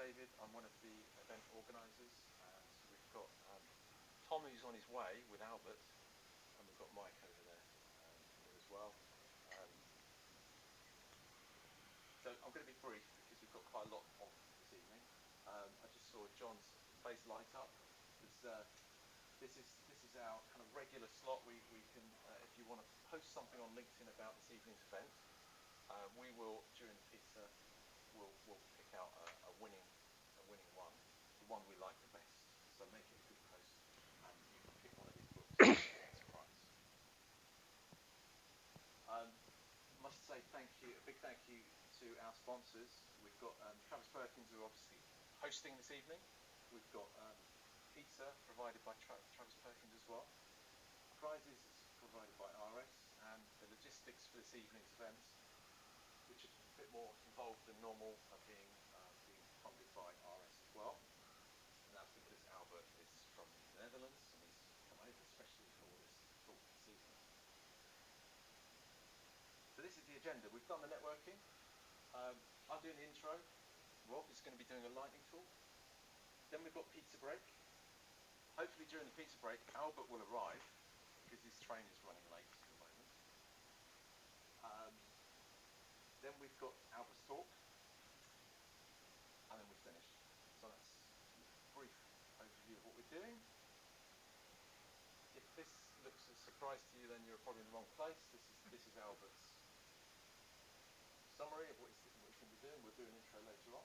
David. I'm one of the event organisers, and we've got Tom, who's on his way with Albert, and we've got Mike over there here as well. So I'm going to be brief because we've got quite a lot on this evening. I just saw John's face light up. This is our kind of regular slot. We can, if you want to post something on LinkedIn about this evening's event, we will during the pizza we'll pick out a winning one, the one we like the best. So make it a good post, and you can pick one of these books as a prize. Must say a big thank you to our sponsors. We've got Travis Perkins, who are obviously hosting this evening. We've got pizza provided by Travis Perkins as well. Prizes provided by RS, and the logistics for this evening's event, which are a bit more involved than normal, are being funded by RS as well. And that's because Albert is from the Netherlands and he's come over especially for this talk this evening. So this is the agenda. We've done the networking. I'm doing the intro. Rob is going to be doing a lightning talk. Then we've got pizza break. Hopefully during the pizza break, Albert will arrive because his train is running late at the moment. Then we've got Albert's talk. And then we finish. So that's a brief overview of what we're doing. If this looks a surprise to you, then you're probably in the wrong place. This is Albert's summary of what he's going to be doing. We'll do an intro later on.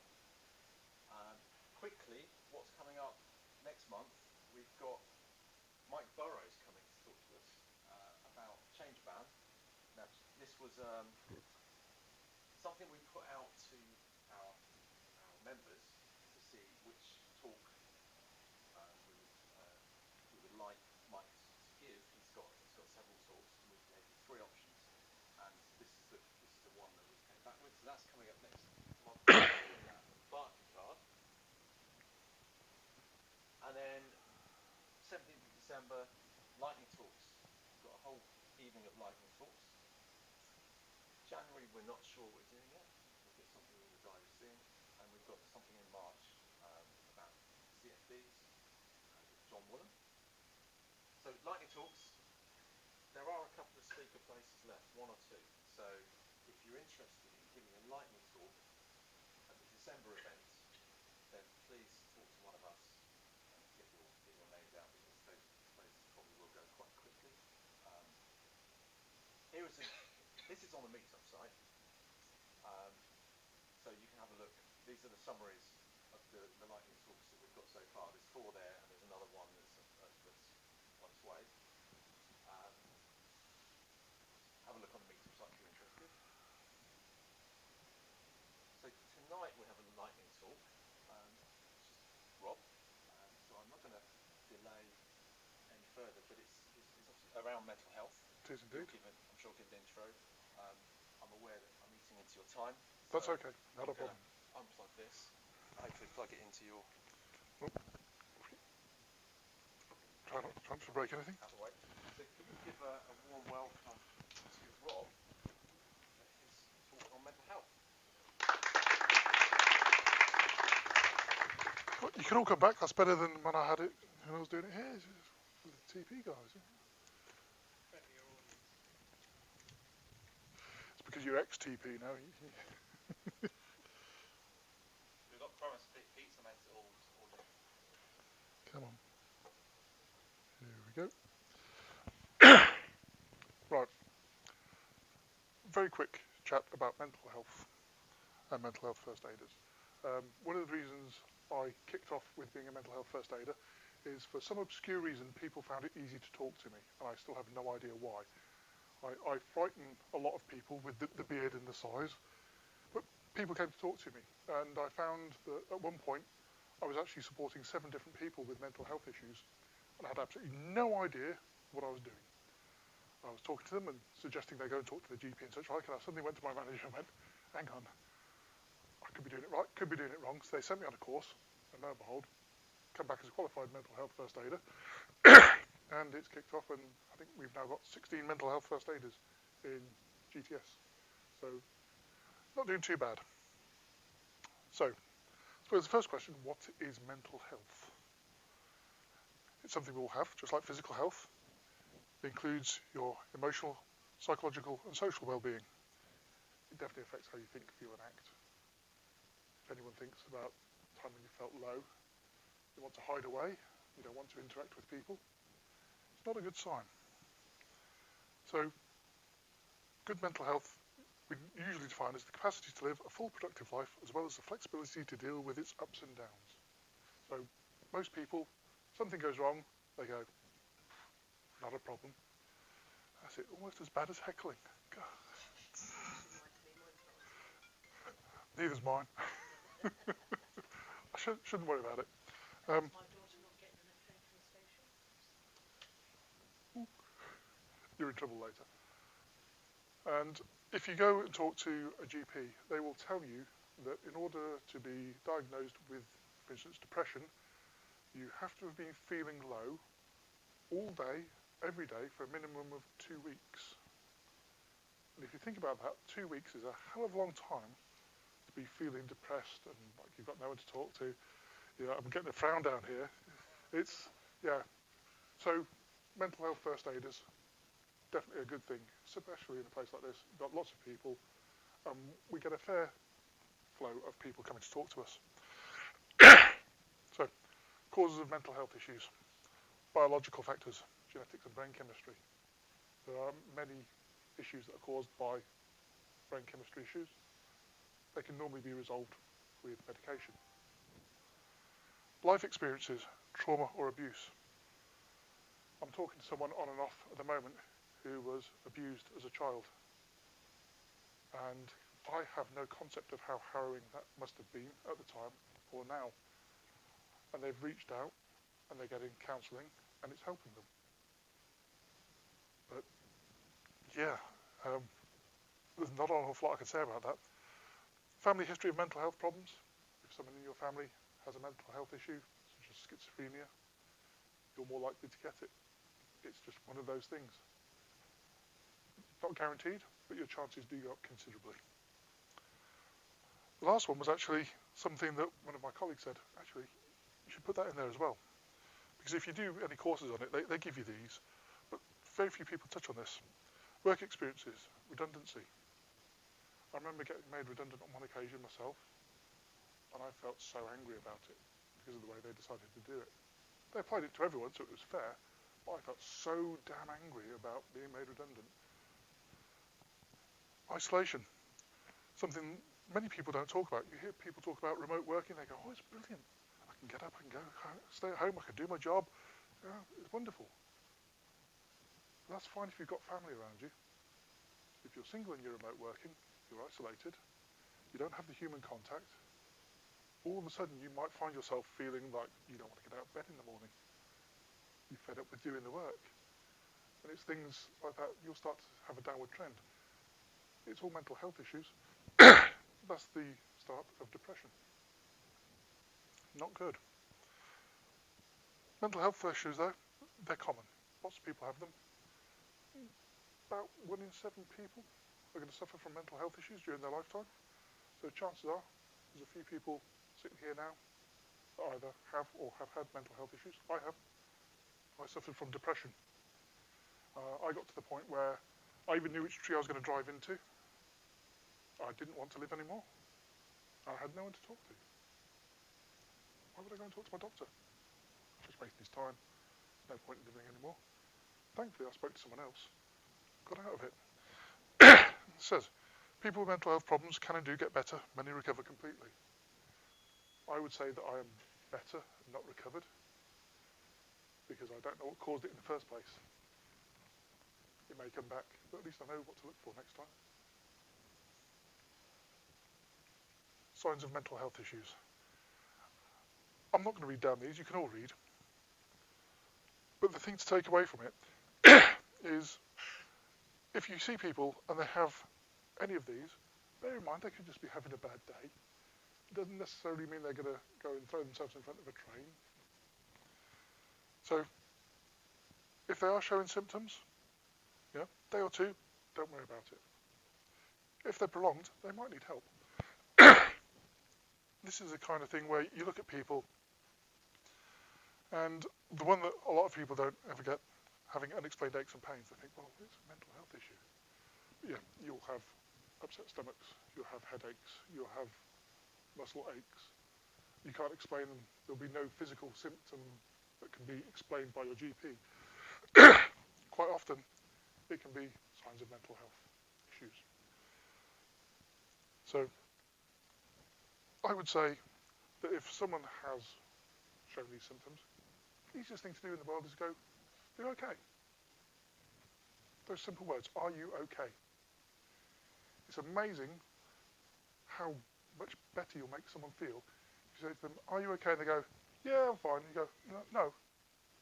Quickly, what's coming up next month? We've got Mike Burrows coming to talk to us about Changeban. Now, this was something we put out to our members to see which talk we would like Mike to give. He's got several talks, and we gave you 3 options, and this is the one that we came back with. So that's coming up next month. Barking card, and then 17th of December, lightning talks. We've got a whole evening of lightning talks. January, we're not sure what we're doing yet. We'll get something in the diary soon, and we've got something in March about CFDs with John Woolen. So lightning talks. There are a couple of speaker places left, 1 or 2. So if you're interested in giving a lightning talk at the December event, then please talk to one of us and get your names out, because those places probably will go quite quickly. This is on the meetup site, so you can have a look. These are the summaries of the lightning talks that we've got so far. There's 4 there, and there's another one that's on its way. Have a look on the meetup site if you're interested. So tonight we have a lightning talk, which is Rob. So I'm not going to delay any further, but it's obviously around mental health. It is indeed. I'm sure I'll give an intro. I'm aware that I'm eating into your time. That's okay, not a problem. Unplug this, hopefully plug it into your... Try not to break anything. Out of the way. So can you give a warm welcome to Rob for his talk on mental health? Well, you can all come back. That's better than when I had it, when I was doing it here with the TP guys. It's because you're ex-TP now. We've got promised pizza makes it all different. Come on. Here we go. Right. Very quick chat about mental health and mental health first aiders. One of the reasons I kicked off with being a mental health first aider is, for some obscure reason, people found it easy to talk to me, and I still have no idea why. I frighten a lot of people with the beard and the size, but people came to talk to me, and I found that at one point I was actually supporting 7 different people with mental health issues, and I had absolutely no idea what I was doing. I was talking to them and suggesting they go and talk to their GP and such like, and I suddenly went to my manager and went, hang on, I could be doing it right, could be doing it wrong. So they sent me on a course, and lo and behold, come back as a qualified mental health first aider. And it's kicked off, and I think we've now got 16 mental health first aiders in GTS. So not doing too bad. So So the first question, what is mental health? It's something we all have, just like physical health. It includes your emotional, psychological and social well-being. It definitely affects how you think, feel and act. If anyone thinks about a time when you felt low, you want to hide away, you don't want to interact with people, it's not a good sign. So, good mental health we usually define as the capacity to live a full productive life as well as the flexibility to deal with its ups and downs. So, most people, something goes wrong, they go, not a problem. That's it, almost as bad as heckling. God. Neither's mine. I shouldn't worry about it. My daughter not getting enough train from the station. You're in trouble later. And if you go and talk to a GP, they will tell you that in order to be diagnosed with, for instance, depression, you have to have been feeling low all day, every day, for a minimum of 2 weeks. And if you think about that, 2 weeks is a hell of a long time to be feeling depressed and like you've got no one to talk to. Yeah, I'm getting a frown down here. It's, yeah. So, mental health first aiders, definitely a good thing, especially in a place like this. We've got lots of people. We get a fair flow of people coming to talk to us. So, causes of mental health issues. Biological factors, genetics and brain chemistry. There are many issues that are caused by brain chemistry issues. They can normally be resolved with medication. Life experiences, trauma or abuse. I'm talking to someone on and off at the moment who was abused as a child. And I have no concept of how harrowing that must have been at the time or now. And they've reached out and they're getting counselling and it's helping them. But yeah, there's not an awful lot I can say about that. Family history of mental health problems. If someone in your family has a mental health issue, such as schizophrenia, you're more likely to get it. It's just one of those things. Not guaranteed, but your chances do go up considerably. The last one was actually something that one of my colleagues said, actually, you should put that in there as well. Because if you do any courses on it, they give you these, but very few people touch on this. Work experiences, redundancy. I remember getting made redundant on one occasion myself, and I felt so angry about it because of the way they decided to do it. They applied it to everyone, so it was fair, but I felt so damn angry about being made redundant. Isolation, something many people don't talk about. You hear people talk about remote working, they go, oh, it's brilliant. I can get up and go, stay at home, I can do my job. Yeah, it's wonderful. But that's fine if you've got family around you. If you're single and you're remote working, you're isolated, you don't have the human contact, all of a sudden you might find yourself feeling like you don't want to get out of bed in the morning. You're fed up with doing the work. And it's things like that, you'll start to have a downward trend. It's all mental health issues. That's the start of depression. Not good. Mental health issues though, they're common. Lots of people have them. About 1 in 7 people are going to suffer from mental health issues during their lifetime. So chances are, there's a few people sitting here now that either have or have had mental health issues. I have. I suffered from depression. I got to the point where I even knew which tree I was going to drive into. I didn't want to live anymore. I had no one to talk to. Why would I go and talk to my doctor? Just wasting his time. No point in living anymore. Thankfully, I spoke to someone else. Got out of it. It says, people with mental health problems can and do get better. Many recover completely. I would say that I am better, not recovered, because I don't know what caused it in the first place. It may come back, but at least I know what to look for next time. Signs of mental health issues. I'm not going to read down these, you can all read. But the thing to take away from it is, if you see people and they have any of these, bear in mind they could just be having a bad day. It doesn't necessarily mean they're going to go and throw themselves in front of a train. So, if they are showing symptoms, yeah, day or two, don't worry about it. If they're prolonged, they might need help. this is the kind of thing where you look at people, and the one that a lot of people don't ever get, having unexplained aches and pains, they think, well, it's a mental health issue. Yeah, you'll have upset stomachs, you'll have headaches, you'll have muscle aches. You can't explain them. There'll be no physical symptom that can be explained by your GP. Quite often, it can be signs of mental health issues. So, I would say that if someone has shown these symptoms, the easiest thing to do in the world is go, are you okay? Those simple words, are you okay? It's amazing how much better you'll make someone feel if you say to them, are you okay? And they go, yeah, I'm fine. And you go, no,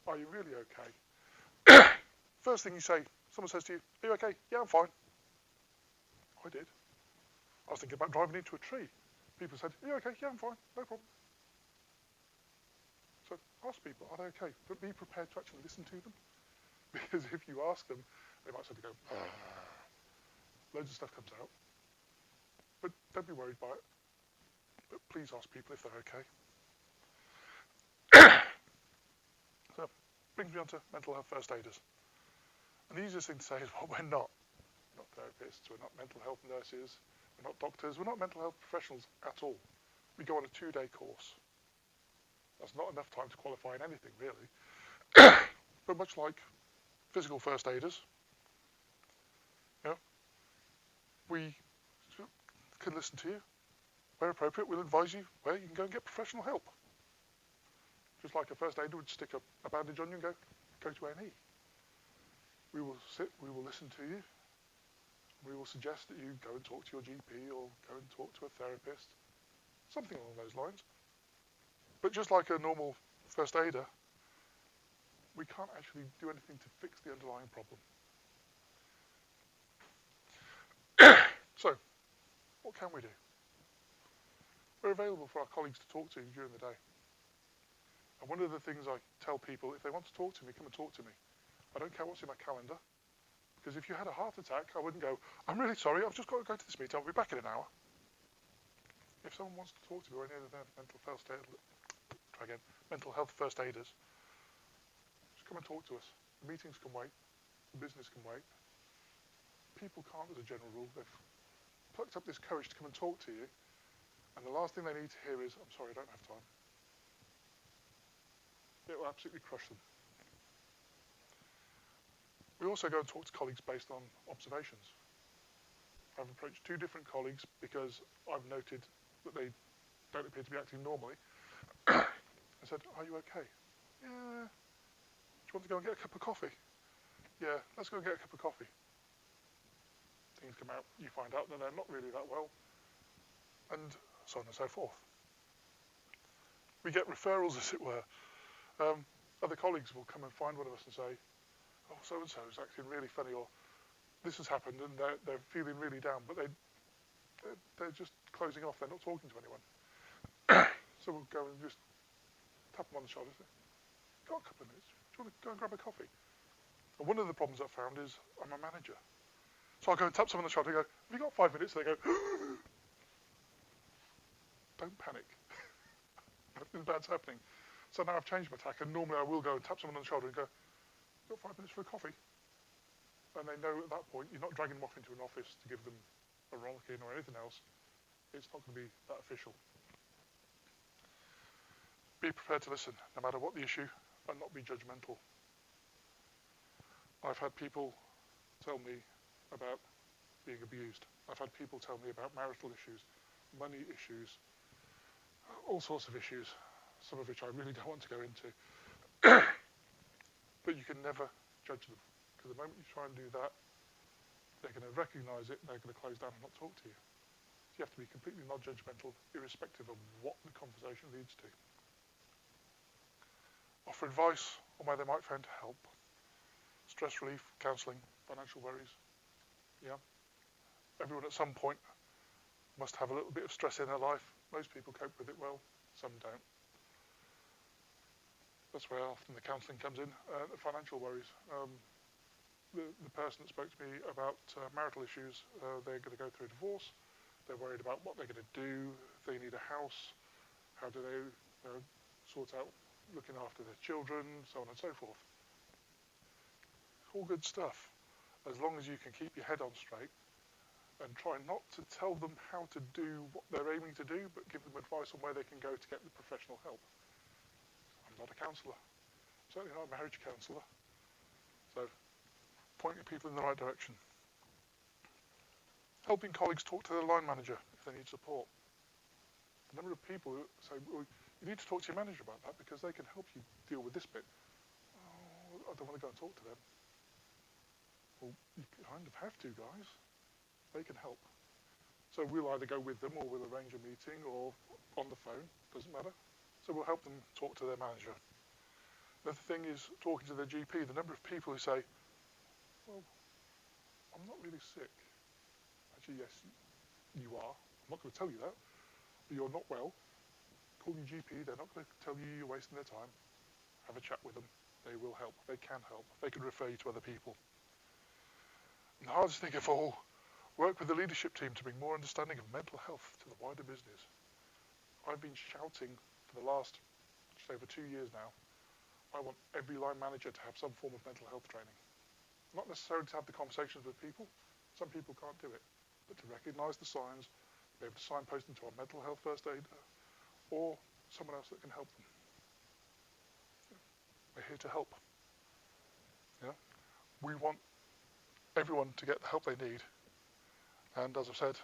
are you really okay? First thing you say, someone says to you, are you okay? Yeah, I'm fine. I did. I was thinking about driving into a tree. People said, are you okay? Yeah, I'm fine. No problem. So ask people, are they okay? But be prepared to actually listen to them. Because if you ask them, they might suddenly go, loads of stuff comes out. But don't be worried by it. But please ask people if they're okay. So brings me on to mental health first aiders. And the easiest thing to say is, well, we're not therapists, we're not mental health nurses, we're not doctors, we're not mental health professionals at all. We go on a 2-day course. That's not enough time to qualify in anything, really. But much like physical first aiders, we can listen to you. Where appropriate, we'll advise you where you can go and get professional help. Just like a first aider would stick a bandage on you and go to A&E. We will sit, we will listen to you. We will suggest that you go and talk to your GP or go and talk to a therapist, something along those lines. But just like a normal first aider, we can't actually do anything to fix the underlying problem. So, what can we do? We're available for our colleagues to talk to during the day. And one of the things I tell people, if they want to talk to me, come and talk to me. I don't care what's in my calendar. Because if you had a heart attack, I wouldn't go, I'm really sorry, I've just got to go to this meeting, I'll be back in an hour. If someone wants to talk to me or any of their mental health first aiders, just come and talk to us. The meetings can wait, the business can wait. People can't, as a general rule. They've plucked up this courage to come and talk to you, and the last thing they need to hear is, I'm sorry, I don't have time. It will absolutely crush them. We also go and talk to colleagues based on observations. I've approached 2 different colleagues because I've noted that they don't appear to be acting normally. I said, are you okay? Yeah. Do you want to go and get a cup of coffee? Yeah, let's go and get a cup of coffee. Things come out, you find out that they're not really that well, and so on and so forth. We get referrals, as it were. Other colleagues will come and find one of us and say, oh, so-and-so is acting really funny, or this has happened, and they're feeling really down, but they're just closing off, they're not talking to anyone. So we'll go and just tap them on the shoulder and say, got a couple of minutes, do you want to go and grab a coffee? And one of the problems I've found is I'm a manager. So I'll go and tap someone on the shoulder and go, have you got 5 minutes? And they go, don't panic. Nothing bad's happening. So now I've changed my tack, and normally I will go and tap someone on the shoulder and go, got 5 minutes for a coffee? And they know at that point you're not dragging them off into an office to give them a rollicking or anything else. It's not going to be that official. Be prepared to listen, no matter what the issue, and not be judgmental. I've had people tell me about being abused. I've had people tell me about marital issues, money issues, all sorts of issues, some of which I really don't want to go into. But you can never judge them, because the moment you try and do that, they're going to recognise it and they're going to close down and not talk to you. So you have to be completely non-judgmental, irrespective of what the conversation leads to. Offer advice on where they might find help. Stress relief, counselling, financial worries. Yeah. Everyone at some point must have a little bit of stress in their life. Most people cope with it well, some don't. That's where often the counselling comes in. The financial worries. The person that spoke to me about marital issues, they're going to go through a divorce. They're worried about what they're going to do. They need a house. How do they sort out looking after their children, so on and so forth. It's all good stuff, as long as you can keep your head on straight and try not to tell them how to do what they're aiming to do, but give them advice on where they can go to get the professional help. I'm not a counsellor, certainly not a marriage counsellor, so pointing people in the right direction. Helping colleagues talk to their line manager if they need support. The number of people who say, well, you need to talk to your manager about that because they can help you deal with this bit. Oh, I don't want to go and talk to them. Well, you kind of have to, guys. They can help. So we'll either go with them or we'll arrange a meeting or on the phone, doesn't matter. So we'll help them talk to their manager. Another thing is talking to their GP. The number of people who say, well, I'm not really sick. Actually, yes, you are. I'm not going to tell you that. But you're not well. Call your GP. They're not going to tell you you're wasting their time. Have a chat with them. They will help. They can help. They can refer you to other people. And the hardest thing of all, work with the leadership team to bring more understanding of mental health to the wider business. I've been shouting for the last just over 2 years now. I want every line manager to have some form of mental health training. Not necessarily to have the conversations with people. Some people can't do it. But to recognise the signs, be able to signpost them to our mental health first aider or someone else that can help them. We're here to help. Yeah? We want everyone to get the help they need. And as I've said,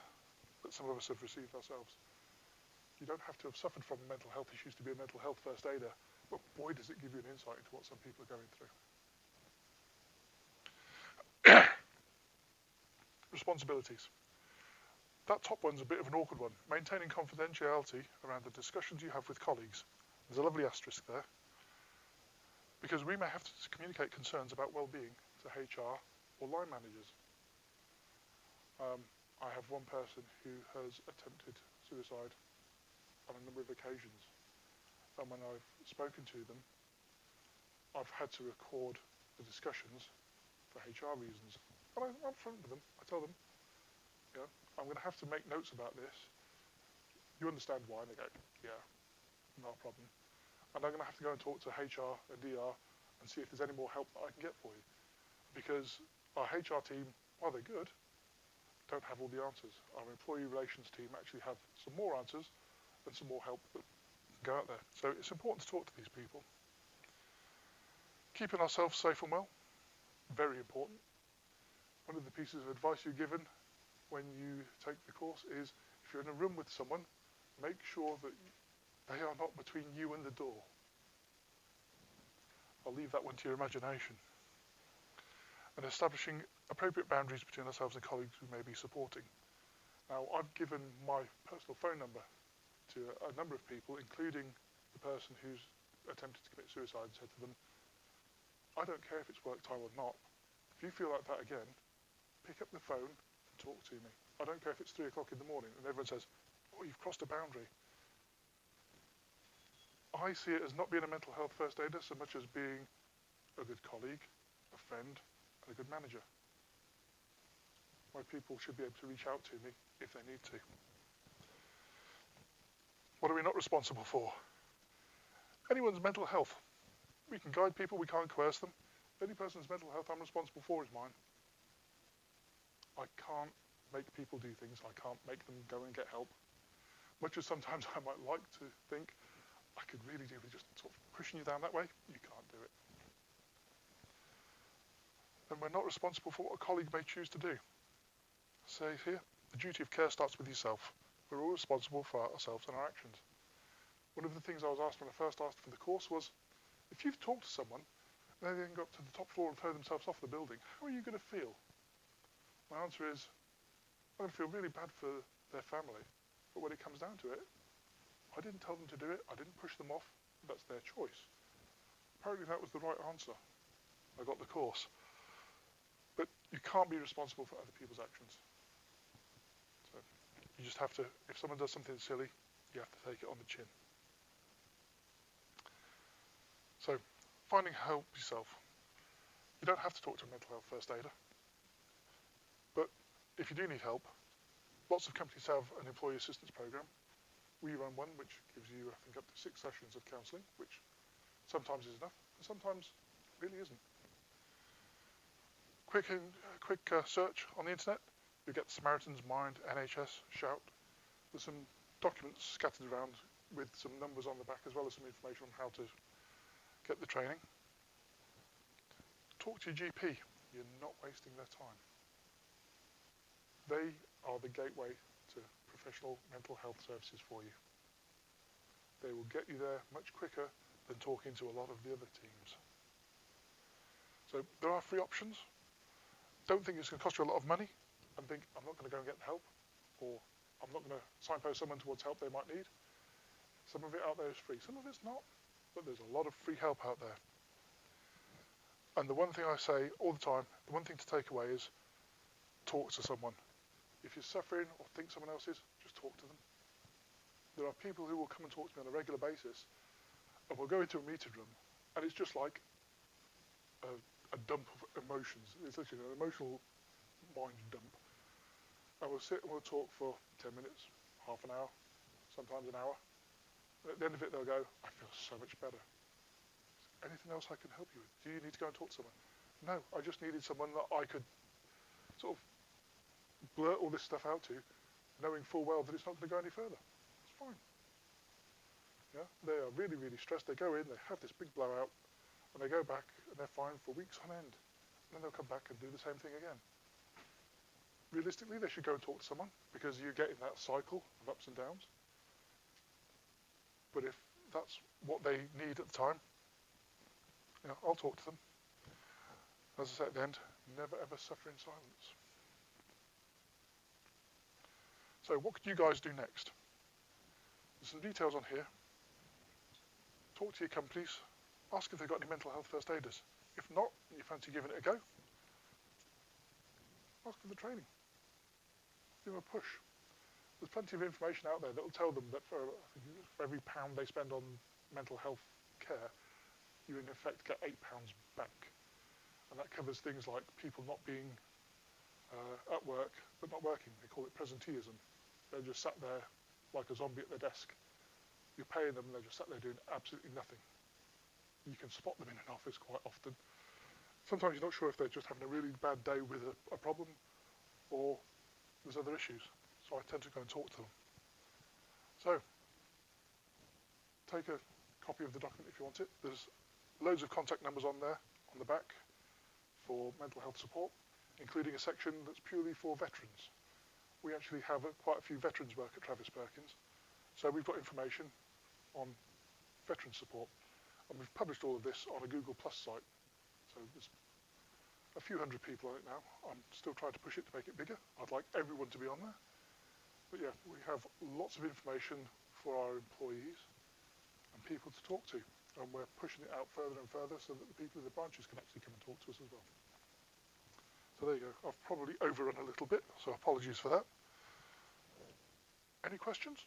that some of us have received ourselves. You don't have to have suffered from mental health issues to be a mental health first aider, but boy does it give you an insight into what some people are going through. Responsibilities. That top one's a bit of an awkward one. Maintaining confidentiality around the discussions you have with colleagues. There's a lovely asterisk there. Because we may have to communicate concerns about well-being to HR or line managers. I have one person who has attempted suicide on a number of occasions. And when I've spoken to them, I've had to record the discussions for HR reasons. And I'm upfront with them. I tell them, yeah, I'm going to have to make notes about this. You understand why? And they go, yeah, no problem. And I'm going to have to go and talk to HR and DR and see if there's any more help that I can get for you. Because our HR team, while they're good, don't have all the answers. Our employee relations team actually have some more answers and some more help that can go out there. So it's important to talk to these people. Keeping ourselves safe and well, very important. One of the pieces of advice you're given when you take the course is if you're in a room with someone, make sure that they are not between you and the door. I'll leave that one to your imagination. And establishing appropriate boundaries between ourselves and colleagues we may be supporting. Now, I've given my personal phone number to a number of people, including the person who's attempted to commit suicide, and said to them, I don't care if it's work time or not. If you feel like that again, pick up the phone and talk to me. I don't care if it's 3 o'clock in the morning and everyone says, oh, you've crossed a boundary. I see it as not being a mental health first aider so much as being a good colleague, a friend, and a good manager. My people should be able to reach out to me if they need to. What are we not responsible for? Anyone's mental health. We can guide people, we can't coerce them. Any person's mental health I'm responsible for is mine. I can't make people do things. I can't make them go and get help. Much as sometimes I might like to think I could really do with just sort of pushing you down that way, you can't do it. And we're not responsible for what a colleague may choose to do. Say here, the duty of care starts with yourself. We're all responsible for ourselves and our actions. One of the things I was asked when I first asked for the course was, if you've talked to someone and they then go up to the top floor and throw themselves off the building, how are you going to feel? My answer is, I'm going to feel really bad for their family. But when it comes down to it, I didn't tell them to do it. I didn't push them off. That's their choice. Apparently that was the right answer. I got the course. But you can't be responsible for other people's actions. So you just have to, if someone does something silly, you have to take it on the chin. So finding help yourself. You don't have to talk to a mental health first aider. But if you do need help, lots of companies have an employee assistance program. We run one which gives you, I think, up to 6 sessions of counselling, which sometimes is enough, and sometimes really isn't. Quick search on the internet, you get Samaritan's Mind, NHS, Shout. There's some documents scattered around with some numbers on the back, as well as some information on how to get the training. Talk to your GP. You're not wasting their time. They are the gateway to professional mental health services for you. They will get you there much quicker than talking to a lot of the other teams. So there are free options. Don't think it's going to cost you a lot of money and think, I'm not going to go and get help, or I'm not going to signpost someone towards help they might need. Some of it out there is free, some of it's not, but there's a lot of free help out there. And the one thing I say all the time, the one thing to take away is talk to someone. If you're suffering or think someone else is, just talk to them. There are people who will come and talk to me on a regular basis, and we'll go into a meeting room, and it's just like a dump of emotions. It's literally an emotional mind dump. And we'll sit and we'll talk for 10 minutes, half an hour, sometimes an hour. And at the end of it, they'll go, I feel so much better. Anything else I can help you with? Do you need to go and talk to someone? No, I just needed someone that I could sort of blurt all this stuff out to, knowing full well that it's not going to go any further. It's fine. Yeah, they are really, really stressed. They go in, they have this big blowout, and they go back and they're fine for weeks on end. And then they'll come back and do the same thing again. Realistically, they should go and talk to someone, because you're getting that cycle of ups and downs. But if that's what they need at the time, yeah, I'll talk to them. As I say at the end, never ever suffer in silence. So what could you guys do next? There's some details on here. Talk to your companies. Ask if they've got any mental health first aiders. If not, and you fancy giving it a go, ask for the training. Give them a push. There's plenty of information out there that will tell them that for every £1 they spend on mental health care, you in effect get £8 back. And that covers things like people not being at work but not working. They call it presenteeism. They're just sat there like a zombie at their desk. You're paying them and they're just sat there doing absolutely nothing. You can spot them in an office quite often. Sometimes you're not sure if they're just having a really bad day with a problem, or there's other issues. So I tend to go and talk to them. So take a copy of the document if you want it. There's loads of contact numbers on there, on the back, for mental health support, including a section that's purely for veterans. We actually have quite a few veterans work at Travis Perkins, so we've got information on veteran support, and we've published all of this on a Google Plus site. So there's a few hundred people on it now. I'm still trying to push it to make it bigger. I'd like everyone to be on there. But yeah, we have lots of information for our employees and people to talk to, and we're pushing it out further and further so that the people in the branches can actually come and talk to us as well. So there you go. I've probably overrun a little bit, so apologies for that. Any questions?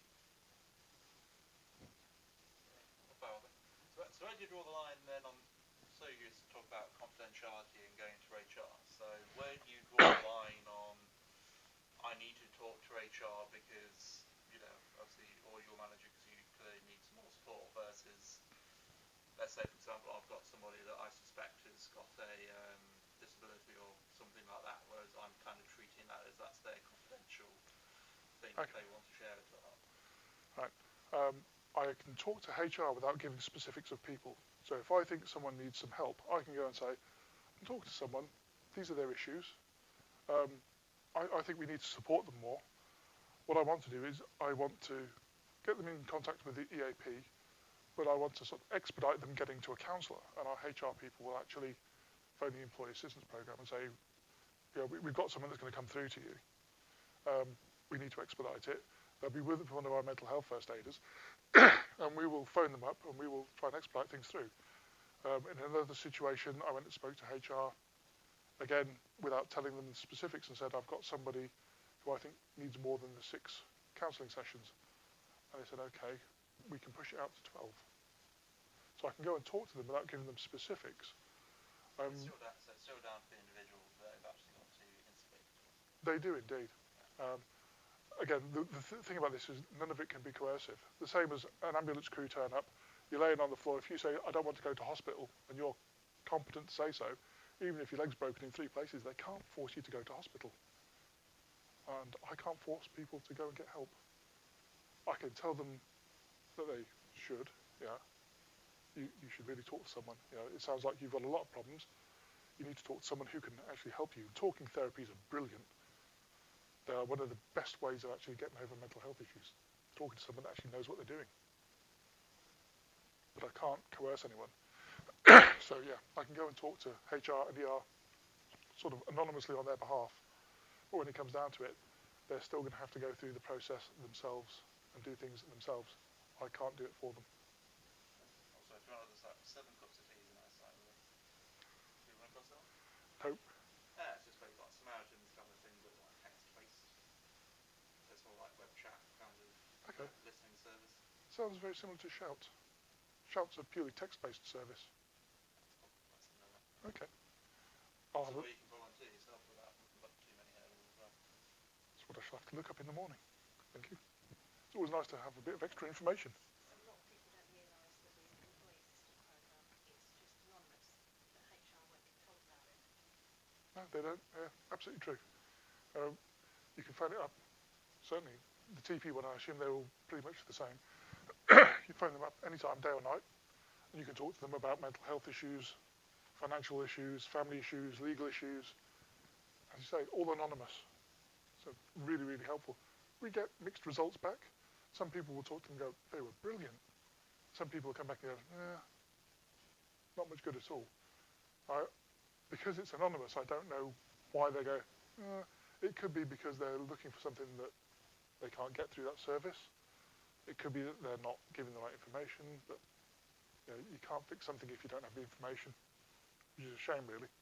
So where do you draw the line then on, so you used to talk about confidentiality and going to HR, so where do you draw the line on, I need to talk to HR because, you know, obviously, or your manager because you clearly need some more support, versus, let's say for example, I've got somebody that I suspect has got a disability or something like that, whereas I'm kind of treating that as that's their confidential thing if they want to share it or not. Right. I can talk to HR without giving specifics of people. So if I think someone needs some help, I can go and say, I'm talking to someone, these are their issues. I think we need to support them more. What I want to do is I want to get them in contact with the EAP, but I want to sort of expedite them getting to a counsellor, and our HR people will actually phone the Employee Assistance Programme and say, yeah, we've got someone that's going to come through to you. We need to expedite it. They'll be with one of our mental health first aiders, and we will phone them up and we will try and expedite things through. In another situation, I went and spoke to HR, again, without telling them the specifics, and said, I've got somebody who I think needs more than the 6 counselling sessions. And they said, okay, we can push it out to 12. So I can go and talk to them without giving them specifics. It's still down to the individual that they've actually got to instigate. They do indeed. again, the thing about this is none of it can be coercive. The same as an ambulance crew turn up, you're laying on the floor. If you say, I don't want to go to hospital, and you're competent to say so, even if your leg's broken in 3 places, they can't force you to go to hospital. And I can't force people to go and get help. I can tell them that they should, yeah. You should really talk to someone. You know, it sounds like you've got a lot of problems. You need to talk to someone who can actually help you. Talking therapies are brilliant. They are one of the best ways of actually getting over mental health issues. Talking to someone that actually knows what they're doing. But I can't coerce anyone. So yeah, I can go and talk to HR and ER sort of anonymously on their behalf. But when it comes down to it, they're still going to have to go through the process themselves and do things themselves. I can't do it for them. Also, if you want to start 7 cups of tea is a nice side of it. Do you run across that? Nope. Yeah, it's just where you've got Samaritans kind of thing, but like text-based. So it's more like web chat kind of listening service. Sounds very similar to Shout. Shout's a purely text-based service. That's probably less than that. Okay. So where you can volunteer yourself without too many hurdles as well. That's what I shall have to look up in the morning. Thank you. It's always nice to have a bit of extra information. A lot of people don't realise that the employee assistance programme is just anonymous, that HR won't get told about it. No, they don't. Yeah, absolutely true. You can phone it up. Certainly, the TP one, I assume they're all pretty much the same. You phone them up anytime, day or night, and you can talk to them about mental health issues, financial issues, family issues, legal issues. As you say, all anonymous. So really, really helpful. We get mixed results back. Some people will talk to them and go, they were brilliant. Some people will come back and go, not much good at all. Because it's anonymous, I don't know why they go, it could be because they're looking for something that they can't get through that service. It could be that they're not given the right information, but you can't fix something if you don't have the information, which is a shame, really.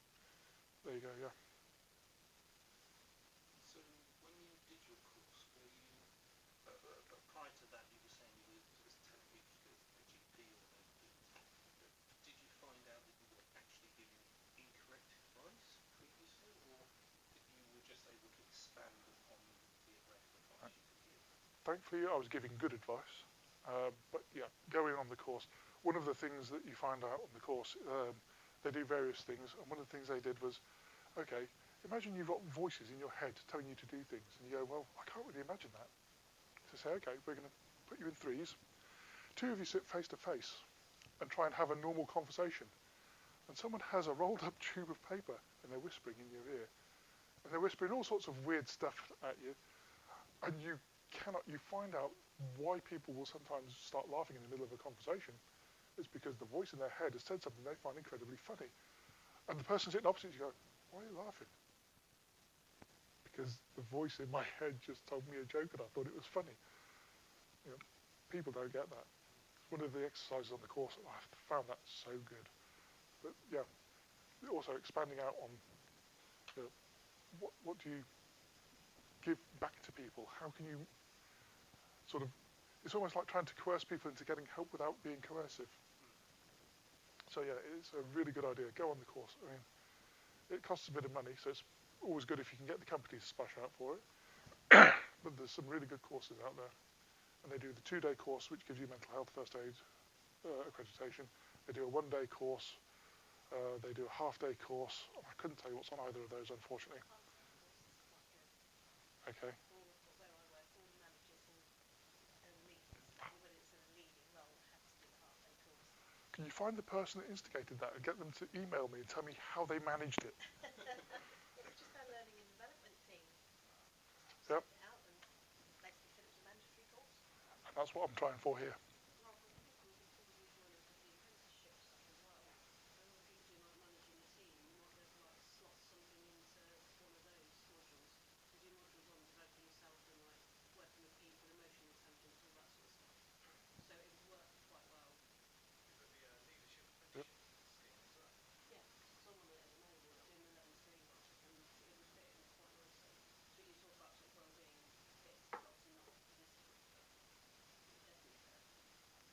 There you go, yeah. So when you did your course, were you, prior to that you were saying you were sort of telling people to go to their GP or their but did you find out that you were actually giving incorrect advice previously, or that you were just able to expand upon the array of advice you could give? Thankfully, I was giving good advice. But yeah, going on the course, one of the things that you find out on the course, they do various things, and one of the things they did was, okay, imagine you've got voices in your head telling you to do things, and you go, well, I can't really imagine that. So say, okay, we're going to put you in 3s. 2 of you sit face to face and try and have a normal conversation. And someone has a rolled up tube of paper, and they're whispering in your ear. And they're whispering all sorts of weird stuff at you, and you find out why people will sometimes start laughing in the middle of a conversation. It's because the voice in their head has said something they find incredibly funny. And the person sitting opposite you go, why are you laughing? Because the voice in my head just told me a joke and I thought it was funny. People don't get that. It's one of the exercises on the course. I found that so good. But yeah, also expanding out on what do you give back to people? How can you it's almost like trying to coerce people into getting help without being coercive. So yeah, it's a really good idea. Go on the course. I mean, it costs a bit of money, so it's always good if you can get the company to splash out for it. But there's some really good courses out there. And they do the 2-day course, which gives you mental health first aid accreditation. They do a 1-day course. They do a half-day course. I couldn't tell you what's on either of those, unfortunately. Okay. Where I work, all the managers and leaders, whether it's in a leading role, have to do the half-day course. Can you find the person that instigated that and get them to email me and tell me how they managed it? It was just our learning and development team. Yep. Sent it out and basically said it was a mandatory course. And that's what I'm trying for here. Rob, I think we could probably join up with the apprenticeship stuff as well. So if you do like managing a team, you might be able to like slot something into one of those modules. We do modules on developing yourself and like working with people, emotional intelligence, all that sort of stuff. So it would work quite well. Is that the leadership Yep. apprenticeship scheme as well? Yeah, so I'm on it at the moment, doing the level 3, and it would fit in quite nicely. So we do talk about sort of well-being bits, but obviously not for this one, but it would definitely fit.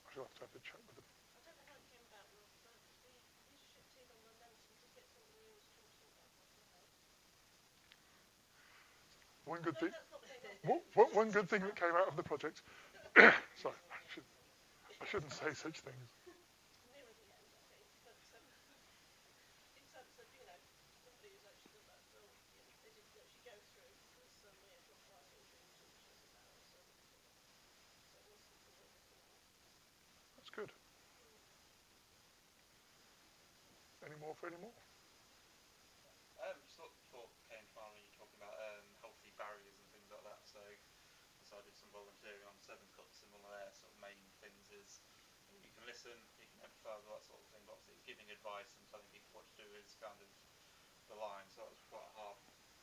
I shall have to have a chat with them. I don't know how it came about, Rob, but the leadership team and momentum ticket, something we always talked about, possibly help. One good thing. Let's not say that. One good thing that came out of the project. Sorry, I shouldn't say such things. Nearer the end, I think, but in terms of, you know, somebody who's actually done that film, you know, they didn't actually go through because we had got quite a few things which was embarrassing. So it was something they looked at. That's good. Any more for any more? Just thought came to mind when you're talking about healthy barriers and things like that. So I did some volunteering on Seven Cuts, and one of their sort of main things is you can listen, you can empathise, all that sort of thing. But obviously, giving advice and telling people what to do is kind of the line. So it was quite a hard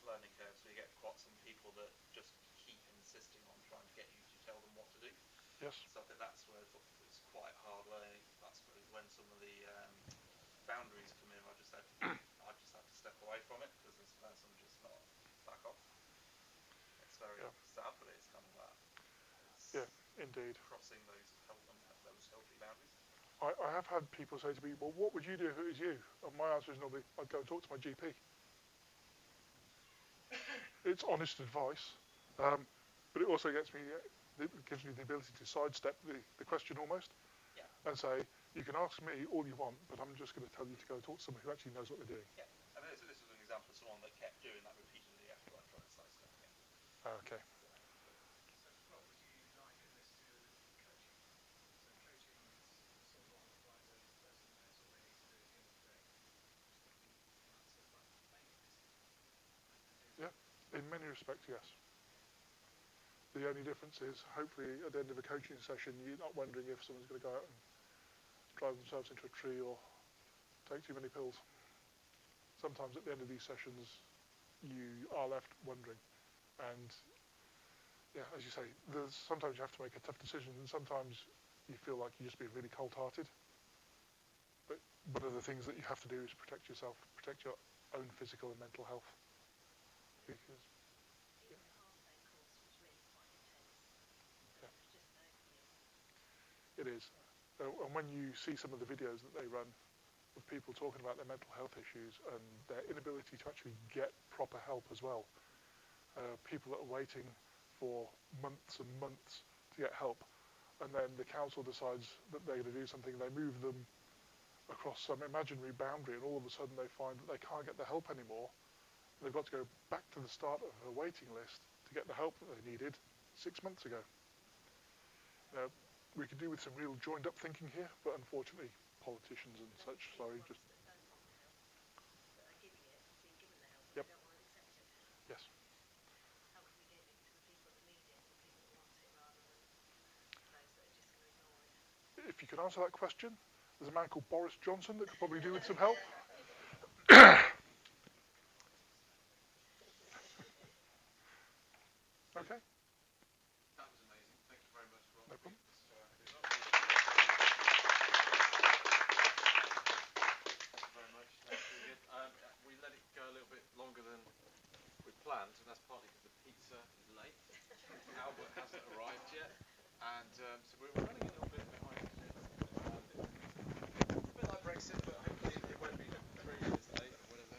learning curve. So you get quite some people that just keep insisting on trying to get you to tell them what to do. Yes. So I think that's where it's quite hard learning. That's when some of the boundaries come in. I just had to step away from it because this person just not back off. It's very sad, but it's kind of that. It's Indeed. crossing those healthy boundaries. I have had people say to me, well, what would you do if it was you? And my answer is normally, I'd go and talk to my GP. It's honest advice, but it also gives me the ability to sidestep the question almost, and say, you can ask me all you want, but I'm just going to tell you to go and talk to someone who actually knows what they're doing. Yeah, I mean, this is an example of someone that kept doing that repeatedly after I tried to sidestep it. Okay. So what would you liken this to with coaching? So coaching is sort of along the lines of the person knows what they need to do at the end of the day. You can answer like maybe this is and do In many respects, yes. The only difference is, hopefully, at the end of a coaching session, you're not wondering if someone's going to go out and drive themselves into a tree or take too many pills. Sometimes at the end of these sessions, you are left wondering. And, yeah, as you say, sometimes you have to make a tough decision, and sometimes you feel like you're just being really cold-hearted. But one of the things that you have to do is protect yourself, protect your own physical and mental health. Because Even the half-day course was really quite intense. And it was just there for you. it is. And when you see some of the videos that they run of people talking about their mental health issues and their inability to actually get proper help as well, people that are waiting for months and months to get help, and then the council decides that they're going to do something, they move them across some imaginary boundary, and all of a sudden they find that they can't get the help anymore. They've got to go back to the start of a waiting list to get the help that they needed 6 months ago. We could do with some real joined-up thinking here, but unfortunately, politicians and such, sorry, just... That don't want the help, that are giving it, being given the help, and Yep. they don't want to accept it. Yes. How can we get it to the people that need it, the people that want it, rather than those that are just going to ignore it? If you can answer that question, there's a man called Boris Johnson that could probably do with some help. Okay. That was amazing. Thank you very much, Rob. No problem. Thank you very much. That was really good. We let it go a little bit longer than we planned, and that's partly because the pizza is late. Albert hasn't arrived yet, and so we're running a little bit behind schedule. A bit like Brexit, but hopefully it won't be 3 years late or whatever.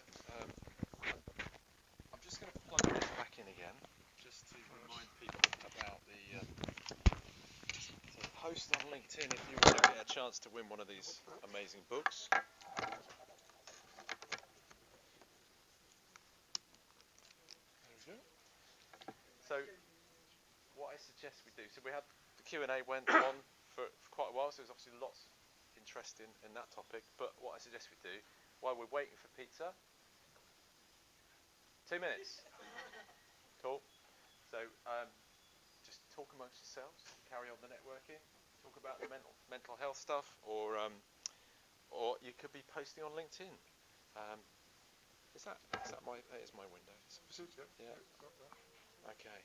I'm just going to plug this back in again, just to remind people about the post on LinkedIn if you want to get a chance to win one of these amazing books. There we go. So, what I suggest we do, so we had the Q&A went on for quite a while, so there's obviously lots of interest in that topic, but what I suggest we do, while we're waiting for pizza, 2 minutes. Cool. So, just talk amongst yourselves, carry on the networking, talk about the mental health stuff, or you could be posting on LinkedIn. Is that my? That is my window. This is, yeah. Yeah. Okay.